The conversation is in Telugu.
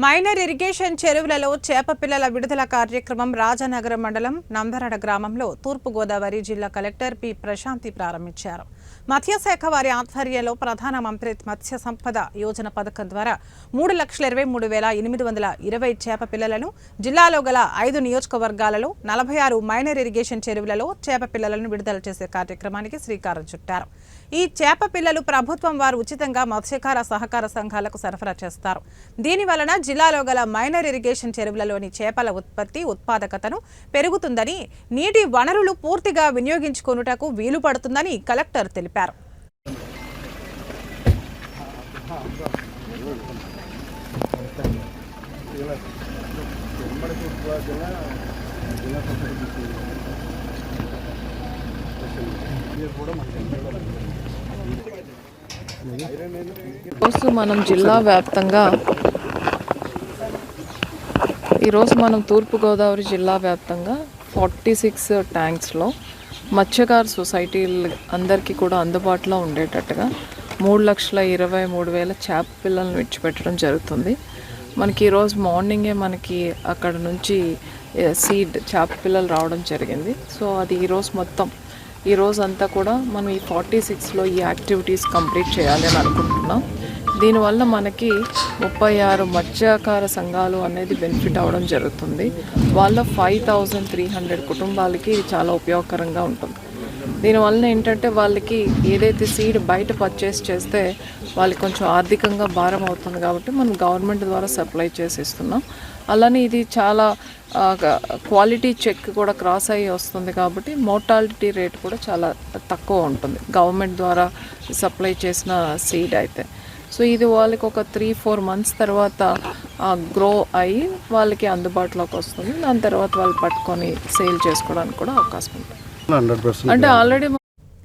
మైనర్ ఇరిగేషన్ చెరువులలో చేప పిల్లల విడుదల కార్యక్రమం రాజానగరం మండలం నందరడ గ్రామంలో తూర్పు గోదావరి జిల్లా కలెక్టర్ పి ప్రశాంతి ప్రారంభించారు. మత్స్యశాఖ వారి ఆధ్వర్యంలో ప్రధాన మంత్రి మత్స్య సంపద యోజన పథకం ద్వారా 3,23,820 చేప పిల్లలను జిల్లాలో గల 5 నియోజకవర్గాలలో 46 మైనర్ ఇరిగేషన్ చెరువులలో చేప పిల్లలను విడుదల చేసే కార్యక్రమానికి శ్రీకారం చుట్టారు. ఈ చేప పిల్లలు ప్రభుత్వం వారు ఉచితంగా మత్స్యకార సహకార సంఘాలకు సరఫరా చేస్తారు. దీని వలన జిల్లాలో గల మైనర్ ఇరిగేషన్ చెరువులలోని చేపల ఉత్పత్తి ఉత్పాదకతను పెరుగుతుందని, నీటి వనరులు పూర్తిగా వినియోగించుకొనుటకు వీలు పడుతుందని కలెక్టర్ తెలిపారు. మనం జిల్లా వ్యాప్తంగా ఈరోజు మనం తూర్పుగోదావరి జిల్లా వ్యాప్తంగా 46 ట్యాంక్స్లో మత్స్యకార సొసైటీలు అందరికీ కూడా అందుబాటులో ఉండేటట్టుగా 3,23,000 చేప పిల్లలను విడిచిపెట్టడం జరుగుతుంది. మనకి ఈరోజు మార్నింగే మనకి అక్కడ నుంచి సీడ్ చేప పిల్లలు రావడం జరిగింది. సో అది ఈరోజు అంతా కూడా మనం ఈ 46లో ఈ యాక్టివిటీస్ కంప్లీట్ చేయాలి అని అనుకుంటున్నాం. దీనివల్ల మనకి 36 మత్స్యకార సంఘాలు అనేది బెనిఫిట్ అవ్వడం జరుగుతుంది. వాళ్ళ 5,300 కుటుంబాలకి ఇది చాలా ఉపయోగకరంగా ఉంటుంది. దీనివల్ల ఏంటంటే వాళ్ళకి ఏదైతే సీడ్ బయట పర్చేస్ చేస్తే వాళ్ళకి కొంచెం ఆర్థికంగా భారం అవుతుంది కాబట్టి మనం గవర్నమెంట్ ద్వారా సప్లై చేసి ఇస్తున్నాం. అలానే ఇది చాలా క్వాలిటీ చెక్ కూడా క్రాస్ అయ్యి వస్తుంది కాబట్టి మోర్టాలిటీ రేట్ కూడా చాలా తక్కువ ఉంటుంది గవర్నమెంట్ ద్వారా సప్లై చేసిన సీడ్ అయితే. సో ఇది వాళ్ళకి ఒక 3-4 మంత్స్ తర్వాత గ్రో అయ్యి వాళ్ళకి అందుబాటులోకి వస్తుంది. దాని తర్వాత వాళ్ళు పట్టుకొని సేల్ చేసుకోవడానికి కూడా అవకాశం ఉంటుంది. అంటే ఆల్రెడీ